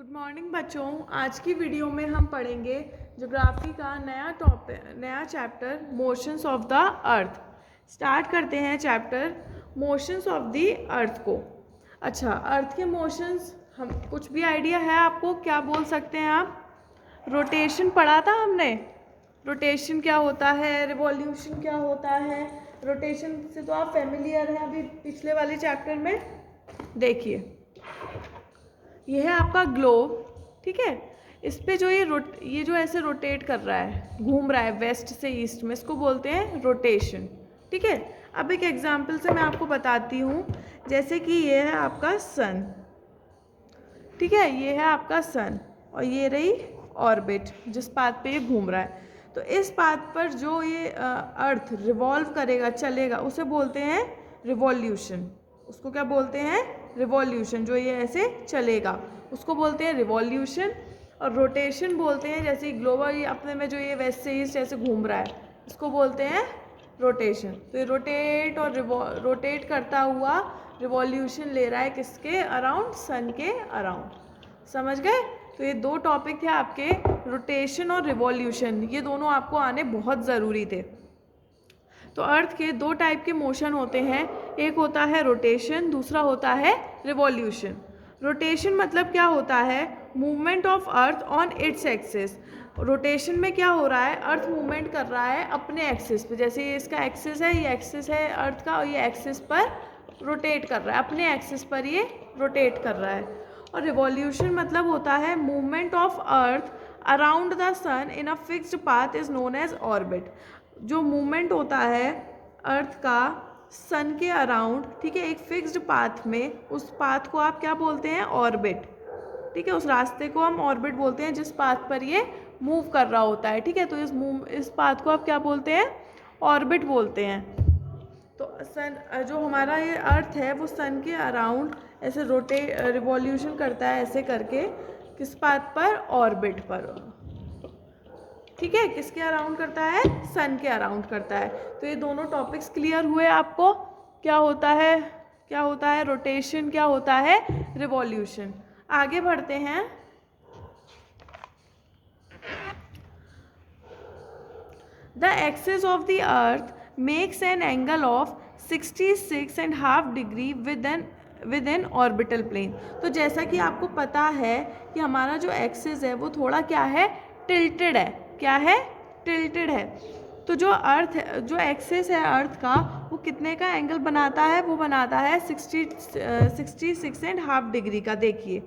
Good morning बच्चों। आज की वीडियो में हम पढ़ेंगे ज्योग्राफी का नया chapter motions of the earth. Start करते हैं चैप्टर मोशंस ऑफ द अर्थ को। अच्छा, अर्थ के मोशंस हम कुछ भी आइडिया है आपको? क्या बोल सकते हैं आप? रोटेशन पढ़ा था हमने। रोटेशन क्या होता है, रिवॉल्यूशन क्या होता है। रोटेशन से तो आप फेमिलियर हैं, अभी पिछले वाले चैप्टर में। देखिए, ये है आपका ग्लोब, ठीक है। इस पे जो ये जो ऐसे रोटेट कर रहा है, घूम रहा है वेस्ट से ईस्ट में, इसको बोलते हैं रोटेशन, ठीक है। अब एक एग्जांपल से मैं आपको बताती हूँ। जैसे कि ये है आपका सन, ठीक है, ये है आपका सन और ये रही ऑर्बिट जिस पाथ पे ये घूम रहा है। तो इस पाथ पर जो ये अर्थ रिवॉल्व करेगा, चलेगा, उसे बोलते हैं रिवॉल्यूशन। उसको क्या बोलते हैं? रिवॉल्यूशन। जो ये ऐसे चलेगा उसको बोलते हैं रिवॉल्यूशन। और रोटेशन बोलते हैं, जैसे ग्लोबल ये अपने में जो ये वेस्ट से ईस्ट ऐसे घूम रहा है, इसको बोलते हैं रोटेशन। तो ये रोटेट और रोटेट करता हुआ रिवॉल्यूशन ले रहा है किसके अराउंड? सन के अराउंड। समझ गए? तो ये दो टॉपिक थे आपके, रोटेशन और रिवॉल्यूशन। ये दोनों आपको आने बहुत ज़रूरी थे। तो अर्थ के दो टाइप के मोशन होते हैं, एक होता है रोटेशन, दूसरा होता है रिवॉल्यूशन। रोटेशन मतलब क्या होता है? Movement of earth on its axis. Rotation में क्या हो रहा है? अर्थ मूवमेंट कर रहा है अपने एक्सिस पे। जैसे ये इसका एक्सिस है, ये एक्सिस है अर्थ का, और ये एक्सिस पर रोटेट कर रहा है, अपने एक्सिस पर ये रोटेट कर रहा है। और रिवॉल्यूशन मतलब होता है movement of earth around the sun in a fixed path is known as orbit. जो मूवमेंट होता है अर्थ का सन के अराउंड, ठीक है, एक फिक्स्ड पाथ में, उस पाथ को आप क्या बोलते हैं? ऑर्बिट, ठीक है। उस रास्ते को हम ऑर्बिट बोलते हैं जिस पाथ पर ये मूव कर रहा होता है, ठीक है। तो इस पाथ को आप क्या बोलते हैं? ऑर्बिट बोलते हैं। तो सन, जो हमारा ये अर्थ है वो सन के अराउंड ऐसे रिवॉल्यूशन करता है, ऐसे करके, किस पाथ पर? ऑर्बिट पर, ठीक है। किसके अराउंड करता है? सन के अराउंड करता है। तो ये दोनों टॉपिक्स क्लियर हुए आपको? क्या होता है, क्या होता है रोटेशन, क्या होता है रिवॉल्यूशन। आगे बढ़ते हैं। The axis of the earth makes an angle of 66.5 degree with an orbital plane. तो जैसा कि आपको पता है कि हमारा जो एक्सिस है वो थोड़ा क्या है? टिल्टेड है। क्या है? टिल्टेड है। तो जो अर्थ है, जो एक्सिस है अर्थ का, वो कितने का एंगल बनाता है? वो बनाता है 66.5 डिग्री का। देखिए,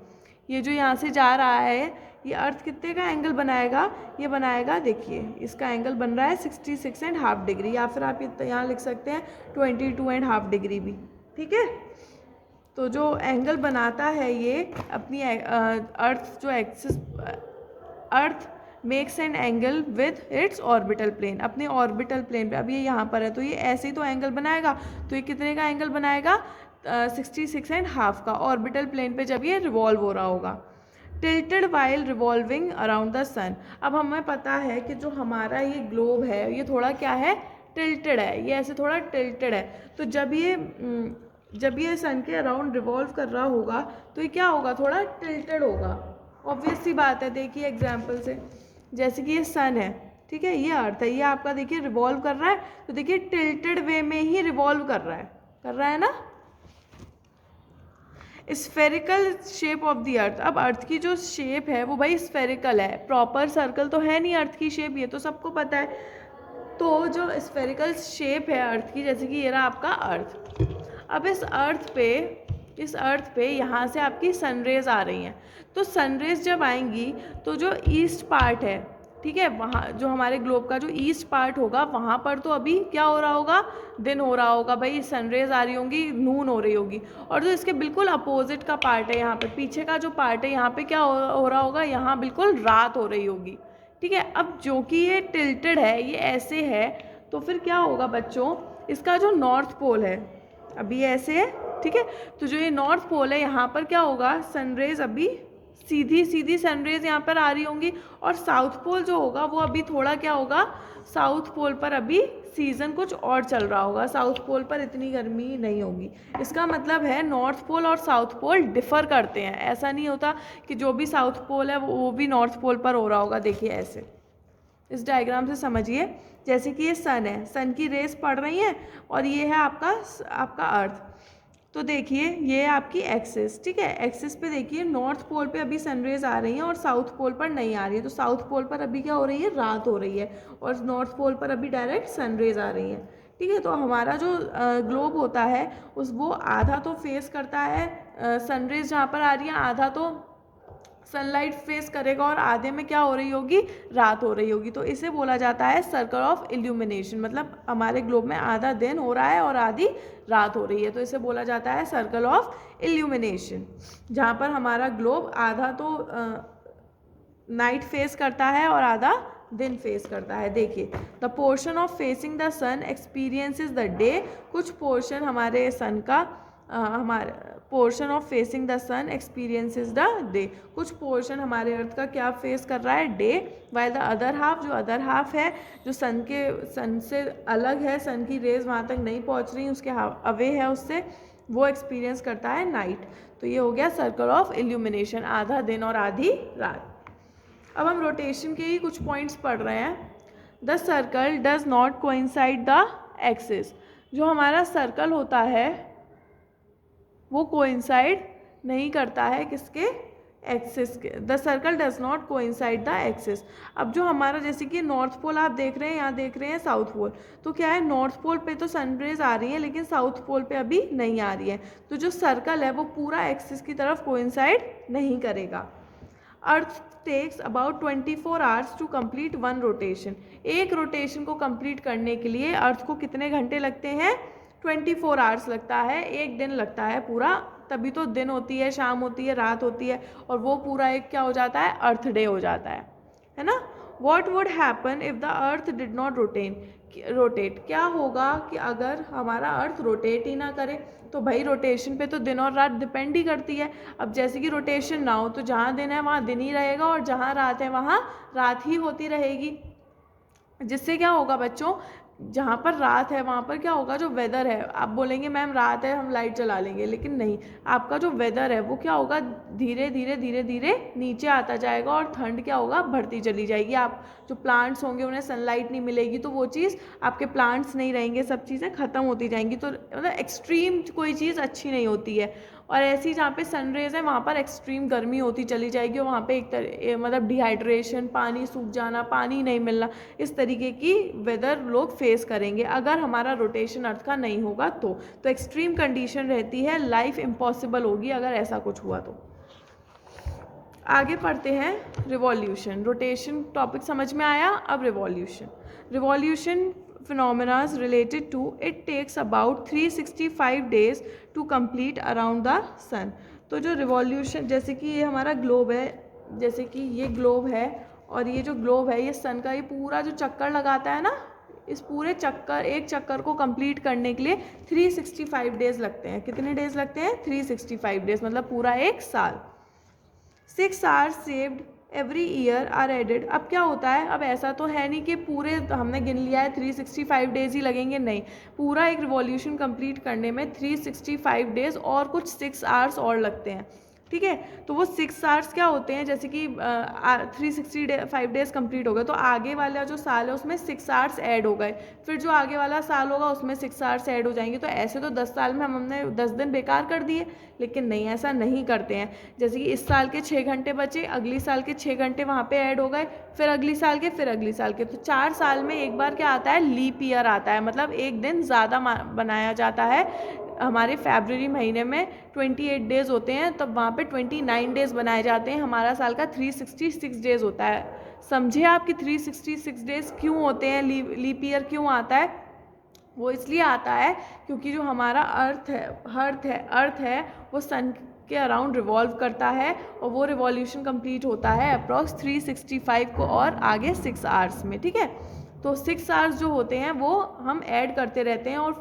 ये जो यहाँ से जा रहा है, ये अर्थ कितने का एंगल बनाएगा? ये बनाएगा, देखिए, इसका एंगल बन रहा है 66.5 डिग्री, या फिर आप यहाँ लिख सकते हैं 22.5 डिग्री भी, ठीक है। तो जो एंगल बनाता है ये अपनी अर्थ, जो axis earth makes an angle with its orbital plane, अपने ऑर्बिटल प्लेन पे। अब ये यहाँ पर है तो ये ऐसे ही तो एंगल बनाएगा। तो ये कितने का एंगल बनाएगा? 66.5 का, ऑर्बिटल प्लेन पे जब ये रिवॉल्व हो रहा होगा। Tilted while revolving around the sun. अब हमें पता है कि जो हमारा ये ग्लोब है ये थोड़ा क्या है? टिल्टेड है, ये ऐसे थोड़ा टिल्टेड है। तो जब ये सन के अराउंड रिवॉल्व कर रहा होगा तो ये क्या होगा? थोड़ा टिल्टेड होगा। ऑब्वियस सी बात है। देखिए एग्जाम्पल से, जैसे कि ये सन है, ठीक है, ये अर्थ है, ये आपका देखिए रिवॉल्व कर रहा है, तो देखिए टिल्टेड वे में ही रिवॉल्व कर रहा है ना। स्फेरिकल शेप ऑफ द अर्थ। अब अर्थ की जो शेप है वो भाई स्फेरिकल है, प्रॉपर सर्कल तो है नहीं अर्थ की शेप, ये तो सबको पता है। तो जो स्फेरिकल शेप है अर्थ की, जैसे कि ये रहा आपका अर्थ। अब इस अर्थ पे यहाँ से आपकी सनरेज आ रही हैं। तो सनरेज जब आएंगी तो जो ईस्ट पार्ट है, ठीक है, वहाँ जो हमारे ग्लोब का जो ईस्ट पार्ट होगा, वहाँ पर तो अभी क्या हो रहा होगा? दिन हो रहा होगा भाई, सनरेज आ रही होंगी, नून हो रही होगी। और जो इसके बिल्कुल अपोजिट का पार्ट है, यहाँ पे पीछे का जो पार्ट है, यहाँ पे क्या हो रहा होगा? यहाँ बिल्कुल रात हो रही होगी, ठीक है। अब जो कि ये टिल्टेड है, ये ऐसे है, तो फिर क्या होगा बच्चों? इसका जो नॉर्थ पोल है अभी ऐसे है, ठीक है। तो जो ये नॉर्थ पोल है, यहाँ पर क्या होगा? सनरेज अभी सीधी सीधी सनरेज यहाँ पर आ रही होंगी, और साउथ पोल जो होगा वो अभी थोड़ा क्या होगा, साउथ पोल पर अभी सीज़न कुछ और चल रहा होगा, साउथ पोल पर इतनी गर्मी नहीं होगी। इसका मतलब है नॉर्थ पोल और साउथ पोल डिफ़र करते हैं, ऐसा नहीं होता कि जो भी साउथ पोल है वो भी नॉर्थ पोल पर हो रहा होगा। देखिए ऐसे इस डायग्राम से समझिए, जैसे कि ये सन है, सन की रेस पड़ रही हैं और ये है आपका अर्थ। तो देखिए ये है आपकी एक्सिस, ठीक है। एक्सिस पे देखिए नॉर्थ पोल पे अभी सनरेज आ रही हैं और साउथ पोल पर नहीं आ रही है, तो साउथ पोल पर अभी क्या हो रही है, रात हो रही है, और नॉर्थ पोल पर अभी डायरेक्ट सनरेज आ रही हैं, ठीक है। तो हमारा जो ग्लोब होता है वो आधा तो फेस करता है सनरेज जहाँ पर आ रही है, आधा तो सनलाइट फेस करेगा, और आधे में क्या हो रही होगी, रात हो रही होगी। तो इसे बोला जाता है सर्कल ऑफ इल्यूमिनेशन, मतलब हमारे ग्लोब में आधा दिन हो रहा है और आधी रात हो रही है, तो इसे बोला जाता है सर्कल ऑफ इल्यूमिनेशन, जहाँ पर हमारा ग्लोब आधा तो नाइट फेस करता है और आधा दिन फेस करता है। देखिए the portion of facing the sun experiences the day, कुछ पोर्शन हमारे सन का हमारे portion of facing the sun experiences the day, कुछ पोर्शन हमारे अर्थ का क्या फेस कर रहा है, day, while the other half, जो अदर हाफ है जो सन से अलग है, सन की रेज वहाँ तक नहीं पहुँच रही, उसके अवे है उससे, वो एक्सपीरियंस करता है नाइट। तो ये हो गया सर्कल ऑफ इल्यूमिनेशन, आधा दिन और आधी रात। अब हम रोटेशन के ही कुछ पॉइंट्स पढ़ रहे हैं। The circle does not coincide the axis, जो हमारा सर्कल होता है वो कोइंसाइड नहीं करता है किसके, एक्सिस के। The circle does not coincide the axis. अब जो हमारा जैसे कि नॉर्थ पोल आप देख रहे हैं, यहाँ देख रहे हैं साउथ पोल, तो क्या है नॉर्थ पोल पे तो सनरेज आ रही है लेकिन साउथ पोल पे अभी नहीं आ रही है, तो जो सर्कल है वो पूरा एक्सिस की तरफ कोइंसाइड नहीं करेगा। Earth takes about 24 hours to complete one rotation, एक रोटेशन को कंप्लीट करने के लिए अर्थ को कितने घंटे लगते हैं, 24 आवर्स लगता है, एक दिन लगता है पूरा, तभी तो दिन होती है, शाम होती है, रात होती है, और वो पूरा एक क्या हो जाता है, अर्थ डे हो जाता है ना। What would happen if the earth did not rotate, क्या होगा कि अगर हमारा अर्थ रोटेट ही ना करे, तो भाई रोटेशन पे तो दिन और रात डिपेंड ही करती है। अब जैसे कि रोटेशन ना हो तो जहाँ दिन है वहाँ दिन ही रहेगा, और जहाँ रात है वहाँ रात ही होती रहेगी, जिससे क्या होगा बच्चों, जहाँ पर रात है वहाँ पर क्या होगा, जो वेदर है, आप बोलेंगे मैम रात है हम लाइट जला लेंगे, लेकिन नहीं, आपका जो वेदर है वो क्या होगा, धीरे धीरे धीरे धीरे नीचे आता जाएगा, और ठंड क्या होगा, बढ़ती चली जाएगी। आप जो प्लांट्स होंगे उन्हें सनलाइट नहीं मिलेगी, तो वो चीज़ आपके प्लांट्स नहीं रहेंगे, सब चीज़ें ख़त्म होती जाएंगी। तो मतलब एक्सट्रीम कोई चीज़ अच्छी नहीं होती है, और ऐसी जहाँ पे सनरेज है वहाँ पर एक्सट्रीम गर्मी होती चली जाएगी, और वहाँ पे मतलब डिहाइड्रेशन, पानी सूख जाना, पानी नहीं मिलना, इस तरीके की वेदर लोग फेस करेंगे अगर हमारा रोटेशन अर्थ का नहीं होगा। तो एक्सट्रीम कंडीशन रहती है, लाइफ इम्पॉसिबल होगी अगर ऐसा कुछ हुआ तो। आगे पढ़ते हैं रिवॉल्यूशन। रोटेशन टॉपिक समझ में आया, अब revolution phenomena related to it takes about 365 days to complete around the sun। तो जो रिवॉल्यूशन, जैसे कि ये हमारा ग्लोब है, जैसे कि ये ग्लोब है, और ये जो ग्लोब है ये सन का ये पूरा जो चक्कर लगाता है ना, इस पूरे चक्कर, एक चक्कर को कंप्लीट करने के लिए 365 डेज लगते हैं। कितने डेज लगते हैं, 365 डेज, मतलब पूरा एक साल। 6 hours saved every year are added. अब क्या होता है, अब ऐसा तो है नहीं कि पूरे हमने गिन लिया है 365 डेज ही लगेंगे, नहीं, पूरा एक रिवॉल्यूशन कंप्लीट करने में 365 डेज और कुछ 6 आवर्स और लगते हैं, ठीक है। तो वो 6 आवर्स क्या होते हैं, जैसे कि 365 डेज कंप्लीट हो गए तो आगे वाला जो साल है उसमें 6 आवर्स ऐड हो गए, फिर जो आगे वाला साल होगा उसमें 6 आवर्स ऐड हो जाएंगे। तो ऐसे तो 10 साल में हमने 10 दिन बेकार कर दिए, लेकिन नहीं, ऐसा नहीं करते हैं। जैसे कि इस साल के 6 घंटे बचे, अगली साल के 6 घंटे वहाँ पे ऐड हो गए, फिर अगली साल के, फिर अगली साल के। तो 4 साल में एक बार क्या आता है, लीप ईयर आता है, मतलब एक दिन ज़्यादा बनाया जाता है। हमारे फरवरी महीने में 28 डेज़ होते हैं, तब वहाँ पे 29 डेज़ बनाए जाते हैं। हमारा साल का 366 डेज़ होता है। समझे आप कि 366 डेज़ क्यों होते हैं, लीप ईयर क्यों आता है? वो इसलिए आता है क्योंकि जो हमारा अर्थ है वो सन के अराउंड रिवॉल्व करता है, और वो रिवॉल्यूशन कंप्लीट होता है अप्रॉक्स 365 को और आगे 6 आवर्स में, ठीक है। तो 6 आवर्स जो होते हैं वो हम ऐड करते रहते हैं, और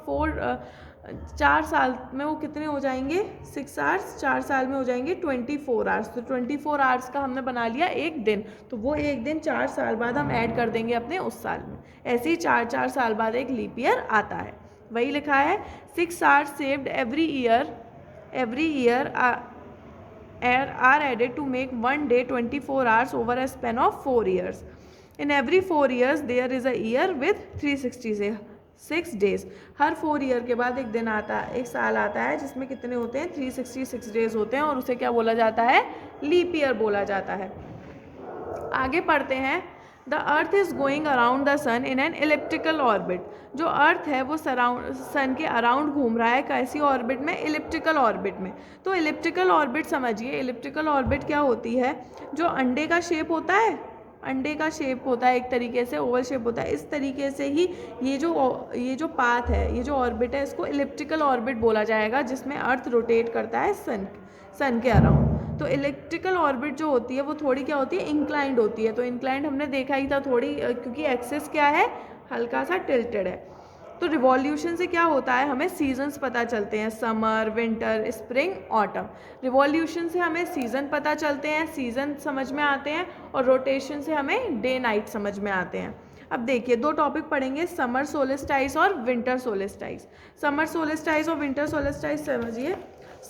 4 साल में वो कितने हो जाएंगे 6 आवर्स, 4 साल में हो जाएंगे 24 आवर्स। तो 24 आवर्स का हमने बना लिया एक दिन, तो वो एक दिन 4 साल बाद हम ऐड कर देंगे अपने उस साल में। ऐसे ही 4 साल बाद एक लीप ईयर आता है। वही लिखा है 6 hours saved every year are added to make one day 24 hours over a span of 4 years. In every 4 years there is a year with 366 days. Her 4 year के बाद एक दिन आता है, एक साल आता है जिसमें कितने होते हैं 366 डेज होते हैं, और उसे क्या बोला जाता है लीप ईयर बोला जाता है। आगे पढ़ते हैं। The earth is going around the sun in an elliptical orbit. जो अर्थ है वो सन के अराउंड घूम रहा है, कैसी ऑर्बिट में, इलिप्टिकल ऑर्बिट में। तो इलिप्टिकल ऑर्बिट समझिए, इलिप्टिकल ऑर्बिट क्या होती है, जो अंडे का शेप होता है, अंडे का शेप होता है एक तरीके से, ओवल शेप होता है, इस तरीके से ही ये जो पाथ है, ये जो ऑर्बिट है, इसको इलिप्टिकल ऑर्बिट बोला जाएगा, जिसमें अर्थ रोटेट करता है सन के अराउंड। तो इलेक्ट्रिकल ऑर्बिट जो होती है वो थोड़ी क्या होती है, इंक्लाइंड होती है। तो इंक्लाइंड हमने देखा ही था थोड़ी, क्योंकि एक्सिस क्या है, हल्का सा टिल्टेड है। तो रिवॉल्यूशन से क्या होता है, हमें सीजन्स पता चलते हैं, summer, winter, spring, autumn. Revolution से हमें सीज़न पता चलते हैं, सीज़न समझ में आते हैं, और रोटेशन से हमें डे नाइट समझ में आते हैं। अब देखिए 2 टॉपिक पढ़ेंगे, समर सोलिस्टाइस और विंटर सोलिस्टाइस। समर सोलिस्टाइस और विंटर सोलिस्टाइस समझिए।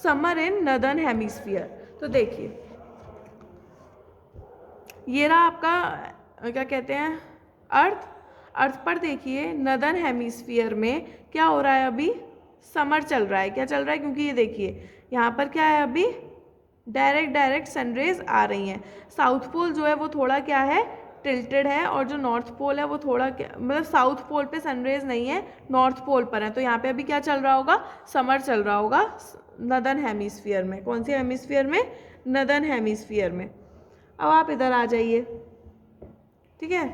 Summer in northern hemisphere. तो देखिए ये रहा आपका क्या कहते हैं अर्थ पर देखिए नदर्न हेमिस्फीयर में क्या हो रहा है, अभी समर चल रहा है। क्या चल रहा है, क्योंकि ये देखिए यहाँ पर क्या है, अभी डायरेक्ट सनरेज आ रही हैं। साउथ पोल जो है वो थोड़ा क्या है, टिल्टेड है, और जो नॉर्थ पोल है वो थोड़ा मतलब साउथ पोल पे सनरेज नहीं है, नॉर्थ पोल पर है। तो यहाँ पे अभी क्या चल रहा होगा, समर चल रहा होगा नदर्न हेमिस्फीयर में। कौन सी हेमिस्फीयर में, नदर्न हेमिस्फीयर में। अब आप इधर आ जाइए, ठीक है,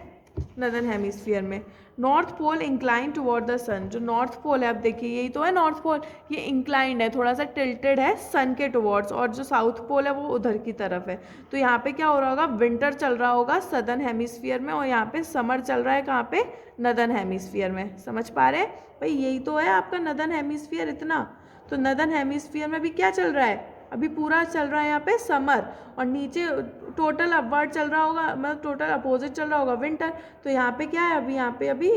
नदर्न हेमिस्फीयर में north pole incline toward the sun. जो नॉर्थ पोल है, अब देखिए यही तो है नॉर्थ पोल, ये इंक्लाइंड है, थोड़ा सा टिल्टेड है सन के टुवर्ड्स, और जो साउथ पोल है वो उधर की तरफ है। तो यहाँ पे क्या हो रहा होगा, विंटर चल रहा होगा सदर्न हेमिस्फीयर में, और यहाँ पे समर चल रहा है कहाँ पे, नदर्न हेमिस्फीयर में। समझ पा रहे हैं भाई, यही तो है आपका नदर्न हेमिस्फीयर इतना। तो नदर्न हेमिस्फीयर में भी क्या चल रहा है, अभी पूरा चल रहा है यहाँ पे समर, और नीचे टोटल अपवर्ड चल रहा होगा, मतलब टोटल अपोजिट चल रहा होगा विंटर। तो यहाँ पे क्या है, अभी यहाँ पे अभी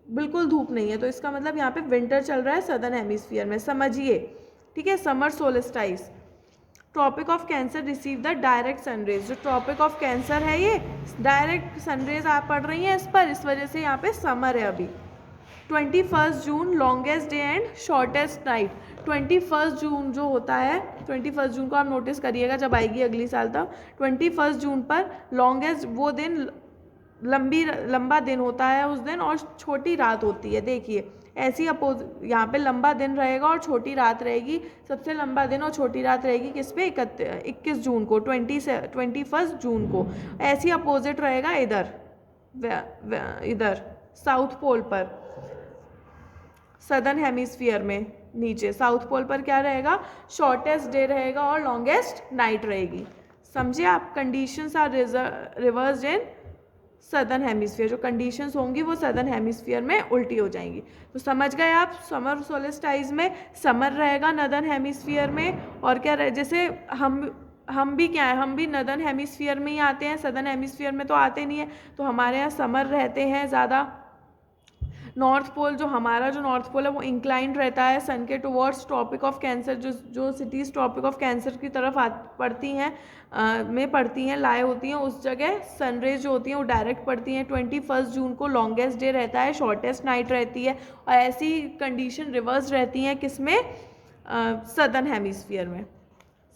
बिल्कुल धूप नहीं है, तो इसका मतलब यहाँ पे विंटर चल रहा है सदर्न हेमिस्फीयर में, समझिए, ठीक है। Summer solstice. Tropic of Cancer receive the direct sunrays. जो ट्रॉपिक ऑफ कैंसर है ये डायरेक्ट सनरेज आप पढ़ रही हैं इस पर, इस वजह से यहाँ पे समर है अभी। 21 June longest day and shortest night. 21 जून जो होता है, 21 जून को आप नोटिस करिएगा जब आएगी अगली साल तक। 21 जून पर लॉन्गेस्ट वो दिन, लंबा दिन होता है उस दिन, और छोटी रात होती है। देखिए ऐसी यहाँ पे लंबा दिन रहेगा और छोटी रात रहेगी। सबसे लंबा दिन और छोटी रात रहेगी किस पे, 21 जून को, 21 जून को। ऐसी अपोजिट रहेगा इधर साउथ पोल पर, सदर्न हेमिस्फीयर में नीचे साउथ पोल पर क्या रहेगा, शॉर्टेस्ट डे रहेगा और लॉन्गेस्ट नाइट रहेगी। समझे आप, conditions are reversed in southern hemisphere. जो कंडीशंस होंगी वो सदर्न हेमिस्फीयर में उल्टी हो जाएंगी। तो समझ गए आप, समर सोलिस्टाइस में समर रहेगा नदर्न हेमिस्फीयर में, और क्या रहे, जैसे हम भी क्या है, हम भी नदर्न हेमिस्फीयर में ही आते हैं, सदर्न हेमिस्फीयर में तो आते नहीं है। तो हमारे यहाँ समर रहते हैं ज़्यादा। नॉर्थ पोल, जो हमारा जो नॉर्थ पोल है वो इंक्लाइंड रहता है सन के टुवर्ड्स। ट्रॉपिक ऑफ कैंसर, जो सिटीज़ ट्रॉपिक ऑफ कैंसर की तरफ पड़ती हैं, लाए होती हैं, उस जगह सनरेज जो होती हैं वो डायरेक्ट पड़ती हैं। 21 जून को लॉन्गेस्ट डे रहता है, शॉर्टेस्ट नाइट रहती है, और ऐसी कंडीशन रिवर्स रहती हैं किसमें, सदर्न हेमिस्फीयर में।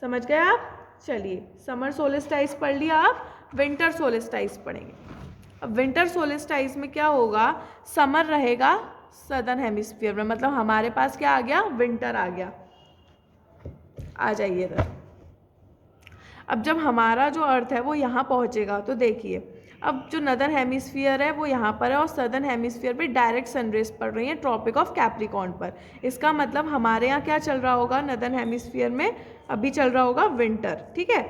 समझ गए आप। चलिए समर सोलिस्टाइस पढ़ लिया, आप विंटर सोलिस्टाइस पढ़ेंगे। अब विंटर सोलिस्टाइस में क्या होगा, समर रहेगा सदर्न हेमिस्फीयर में, मतलब हमारे पास क्या आ गया, विंटर आ गया। आ जाइए इधर। अब जब हमारा जो अर्थ है वो यहाँ पहुँचेगा, तो देखिए अब जो नदर्न हेमिस्फीयर है वो यहाँ पर है, और सदर्न हेमिस्फीयर पे डायरेक्ट सनरेज पड़ रही है ट्रॉपिक ऑफ कैप्रिकॉर्न पर। इसका मतलब हमारे यहाँ क्या चल रहा होगा, नदर्न हेमिस्फीयर में अभी चल रहा होगा विंटर, ठीक है।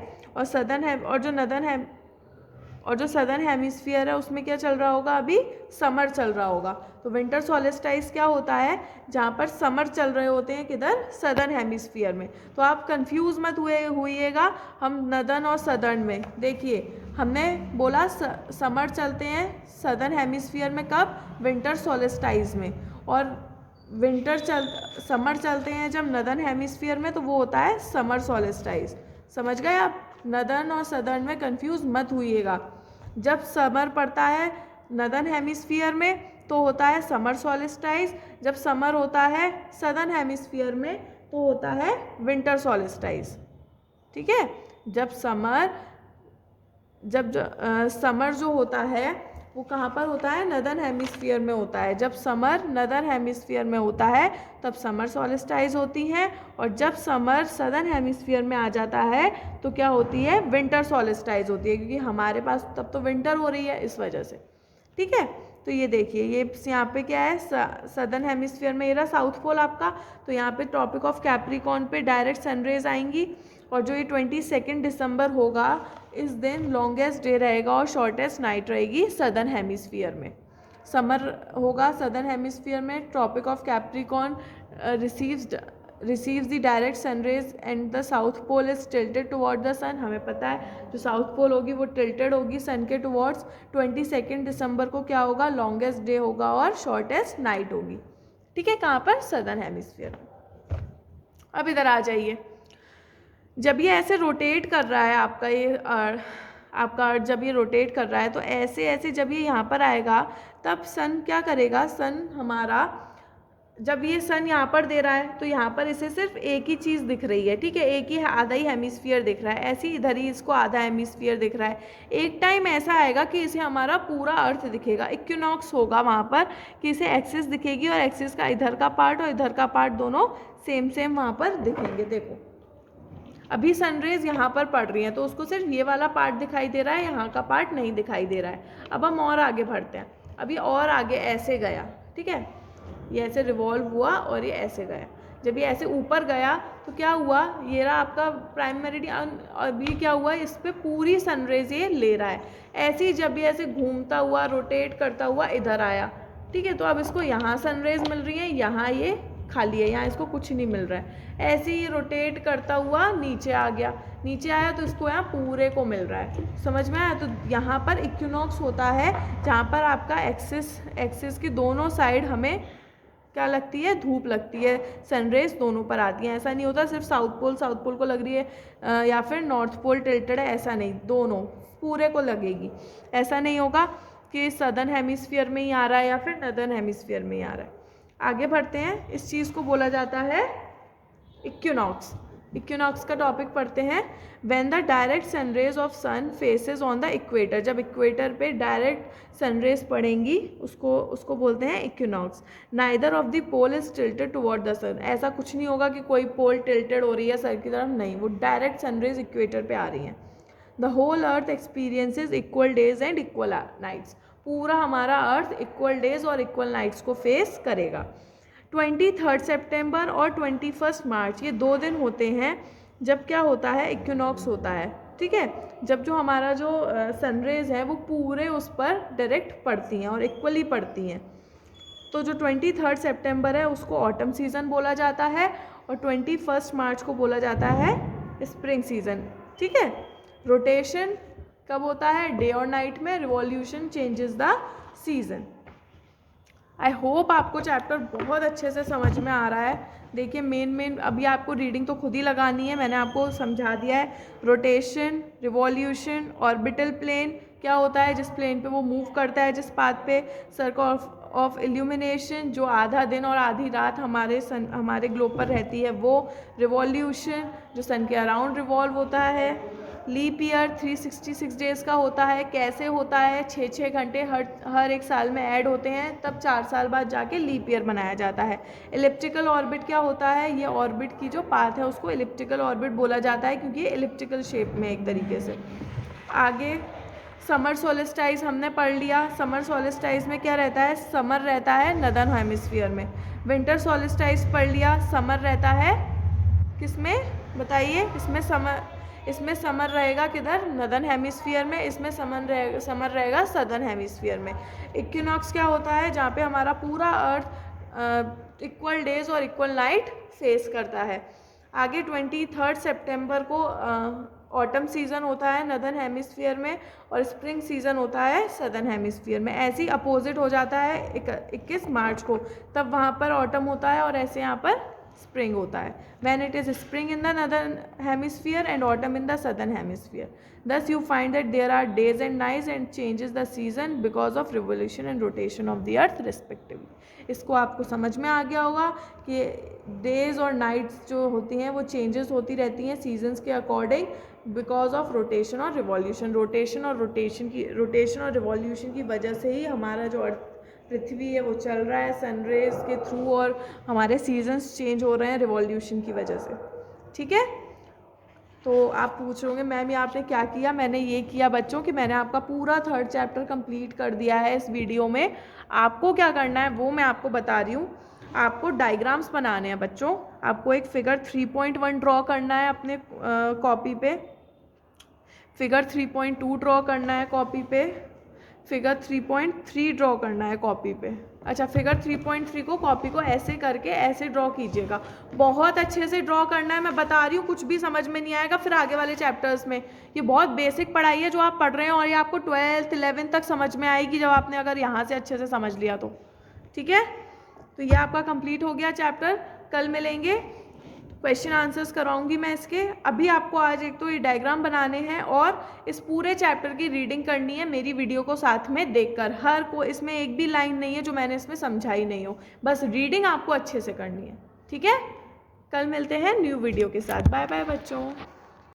और और जो सदर्न हेमिस्फीयर है उसमें क्या चल रहा होगा, अभी समर चल रहा होगा। तो विंटर सॉलिस्टाइस क्या होता है, जहाँ पर समर चल रहे होते हैं, किधर, सदर्न हेमिस्फीयर में। तो आप कंफ्यूज मत हुइएगा हम नदर्न और सदर्न में। देखिए हमने बोला समर चलते हैं सदर्न हेमिस्फीयर में, कब, विंटर सॉलिस्टाइस में, और समर चलते हैं जब नदर्न हेमिस्फीयर में, तो वो होता है समर सॉलिस्टाइस। समझ गए आप, नदर्न और सदर्न में कंफ्यूज मत हुइएगा। जब समर पड़ता है नदर्न हेमिस्फीयर में तो होता है समर सॉलिस्टाइस, जब समर होता है सदर्न हेमिस्फीयर में तो होता है विंटर सॉलिस्टाइस। ठीक है, जब समर जो होता है वो कहाँ पर होता है, नदर्न हेमिस्फीयर में होता है। जब समर नदर्न हेमिस्फीयर में होता है तब समर सॉलिस्टाइस होती हैं, और जब समर सदर्न हेमिस्फीयर में आ जाता है तो क्या होती है, विंटर सॉलिस्टाइस होती है, क्योंकि हमारे पास तब तो विंटर हो रही है इस वजह से। ठीक है, तो ये देखिए ये यहाँ पे क्या है, सदर्न हेमिस्फीयर में ये रहा साउथ पोल आपका, तो यहाँ पे ट्रॉपिक ऑफ कैप्रिकॉर्न पे डायरेक्ट सनरेज आएंगी, और जो ये 22 दिसंबर होगा इस दिन लॉन्गेस्ट डे रहेगा और शॉर्टेस्ट नाइट रहेगी सदर्न हेमिस्फीयर में। समर होगा सदर्न हेमिस्फीयर में, Tropic of Capricorn receives the direct sunrays and the south pole is tilted toward the sun. हमें पता है जो साउथ पोल होगी वो टिल्टेड होगी सन के टुवर्ड्स। 22 दिसंबर को क्या होगा, लॉन्गेस्ट डे होगा और शॉर्टेस्ट नाइट होगी। ठीक है, कहाँ पर, सदर्न हेमिस्फीयर में। अब इधर आ जाइए, जब ये ऐसे रोटेट कर रहा है आपका अर्थ जब ये रोटेट कर रहा है तो ऐसे ऐसे जब ये यहाँ पर आएगा तब सन क्या करेगा, सन हमारा जब ये सन यहाँ पर दे रहा है तो यहाँ पर इसे सिर्फ एक ही चीज़ दिख रही है। ठीक है, एक ही आधा ही हेमिस्फीयर दिख रहा है, ऐसे ही इधर ही इसको आधा हेमिस्फीयर दिख रहा है। एक टाइम ऐसा आएगा कि इसे हमारा पूरा अर्थ दिखेगा, इक्विनॉक्स होगा वहाँ पर कि इसे एक्सिस दिखेगी, और एक्सिस का इधर का पार्ट और इधर का पार्ट दोनों सेम वहाँ पर दिखेंगे। देखो अभी सनरेज यहाँ पर पड़ रही हैं तो उसको सिर्फ ये वाला पार्ट दिखाई दे रहा है, यहाँ का पार्ट नहीं दिखाई दे रहा है। अब हम और आगे बढ़ते हैं, अभी और आगे ऐसे गया, ठीक है, ये ऐसे रिवॉल्व हुआ और ये ऐसे गया। जब ये ऐसे ऊपर गया तो क्या हुआ, ये रहा आपका प्राइम मेरिडियन, अभी क्या हुआ, इस पर पूरी सनरेज ये ले रहा है। ऐसे ही जब ये ऐसे घूमता हुआ रोटेट करता हुआ इधर आया, ठीक है, तो अब इसको यहाँ सनरेज मिल रही है, यहाँ ये खाली है, यहाँ इसको कुछ नहीं मिल रहा है। ऐसे ही रोटेट करता हुआ नीचे आ गया, नीचे आया तो इसको यहाँ पूरे को मिल रहा है। समझ में आया, तो यहाँ पर इक्विनॉक्स होता है जहाँ पर आपका एक्सिस की दोनों साइड हमें क्या लगती है, धूप लगती है, सनरेज दोनों पर आती है। ऐसा नहीं होता सिर्फ साउथ पोल को लग रही है या फिर नॉर्थ पोल टिल्टेड है, ऐसा नहीं, दोनों पूरे को लगेगी। ऐसा नहीं होगा कि सदर्न हेमिस्फीयर में ही आ रहा है या फिर नदर्न हेमिस्फीयर में ही आ रहा है। आगे बढ़ते हैं, इस चीज़ को बोला जाता है इक्विनॉक्स। इक्विनॉक्स का टॉपिक पढ़ते हैं। When the direct sunrays of sun faces on the equator, जब इक्वेटर पे डायरेक्ट सनरेज पड़ेंगी उसको बोलते हैं equinox. Neither of the pole is tilted toward the sun, ऐसा कुछ नहीं होगा कि कोई पोल टिल्टेड हो रही है सर की तरफ, नहीं, वो डायरेक्ट सनरेज इक्वेटर पे आ रही हैं। The whole earth experiences equal days and equal nights, पूरा हमारा अर्थ इक्वल डेज और इक्वल नाइट्स को फेस करेगा। 23 सितंबर और 21 मार्च ये 2 दिन होते हैं जब क्या होता है, इक्विनॉक्स होता है। ठीक है, जब जो हमारा जो सनरेज है वो पूरे उस पर डायरेक्ट पड़ती हैं और इक्वली पड़ती हैं। तो जो 23 सितंबर है उसको ऑटम सीज़न बोला जाता है और 21 मार्च को बोला जाता है स्प्रिंग सीज़न। ठीक है, रोटेशन कब होता है, डे और नाइट में, revolution changes the season. I hope आपको चैप्टर बहुत अच्छे से समझ में आ रहा है। देखिए मेन अभी आपको रीडिंग तो खुद ही लगानी है, मैंने आपको समझा दिया है। रोटेशन, रिवॉल्यूशन, ऑर्बिटल प्लेन क्या होता है, जिस प्लेन पे वो मूव करता है, जिस पाथ पे, सर्कल ऑफ इल्यूमिनेशन जो आधा दिन और आधी रात हमारे ग्लोब पर रहती है वो, रिवॉल्यूशन जो सन के अराउंड रिवॉल्व होता है। लीप ईयर 366 डेज़ का होता है। कैसे होता है, 6 घंटे हर एक साल में ऐड होते हैं, तब 4 साल बाद जाके लीप ईयर बनाया जाता है। इलिप्टिकल ऑर्बिट क्या होता है, ये ऑर्बिट की जो पाथ है उसको इलिप्टिकल ऑर्बिट बोला जाता है क्योंकि ये इलिप्टिकल शेप में एक तरीके से। आगे समर सोलिस्टाइज हमने पढ़ लिया। समर सोलिस्टाइज में क्या रहता है, समर रहता है नदर्न हेमिस्फीयर में। विंटर सोलिस्टाइज पढ़ लिया, समर रहता है किस में बताइए, इसमें समर इसमें समर रहेगा किधर, नदर्न हेमिस्फीयर में, इसमें समर रहेगा सदर्न हेमिस्फीयर में। इक्विनॉक्स क्या होता है, जहाँ पे हमारा पूरा अर्थ इक्वल डेज और इक्वल नाइट फेस करता है। आगे 23 सितंबर को ऑटम सीज़न होता है नदर्न हेमिस्फीयर में और स्प्रिंग सीज़न होता है सदर्न हेमिस्फीयर में। ऐसे ही अपोजिट हो जाता है 21 मार्च को, तब वहाँ पर ऑटम होता है और ऐसे यहाँ पर स्प्रिंग होता है। When it is spring in the northern hemisphere and autumn in the southern hemisphere, thus you find that there are days and nights and changes the season because of revolution and rotation of the earth respectively। इसको आपको समझ में आ गया होगा कि days और nights जो होती हैं वो चेंजेस होती रहती हैं सीजन्स के अकॉर्डिंग बिकॉज ऑफ रोटेशन और रिवॉल्यूशन। रोटेशन और रिवॉल्यूशन की वजह से ही हमारा जो अर्थ पृथ्वी है वो चल रहा है सनरेज के थ्रू, और हमारे सीजन्स चेंज हो रहे हैं रिवॉल्यूशन की वजह से। ठीक है, तो आप पूछ रहे होंगे मैम ये आपने क्या किया। मैंने ये किया बच्चों कि मैंने आपका पूरा 3rd चैप्टर कंप्लीट कर दिया है इस वीडियो में। आपको क्या करना है वो मैं आपको बता रही हूँ। आपको डायग्राम्स बनाने हैं बच्चों। आपको एक फिगर 3.1 ड्रॉ करना है अपने कॉपी पे, फिगर 3.2 ड्रॉ करना है कॉपी पे, फिगर 3.3 ड्रॉ करना है कॉपी पे। अच्छा, फिगर 3.3 को कॉपी को ऐसे करके ऐसे ड्रॉ कीजिएगा, बहुत अच्छे से ड्रॉ करना है। मैं बता रही हूँ, कुछ भी समझ में नहीं आएगा फिर आगे वाले चैप्टर्स में। ये बहुत बेसिक पढ़ाई है जो आप पढ़ रहे हैं, और ये आपको 12th 11th तक समझ में आएगी जब आपने अगर यहाँ से अच्छे से समझ लिया तो। ठीक है, तो ये आपका कंप्लीट हो गया चैप्टर। कल मिलेंगे, क्वेश्चन आंसर्स कराऊंगी मैं इसके। अभी आपको आज एक तो ये डायग्राम बनाने हैं और इस पूरे चैप्टर की रीडिंग करनी है मेरी वीडियो को साथ में देखकर। हर को इसमें एक भी लाइन नहीं है जो मैंने इसमें समझाई नहीं हो, बस रीडिंग आपको अच्छे से करनी है। ठीक है, कल मिलते हैं न्यू वीडियो के साथ। बाय बाय बच्चों।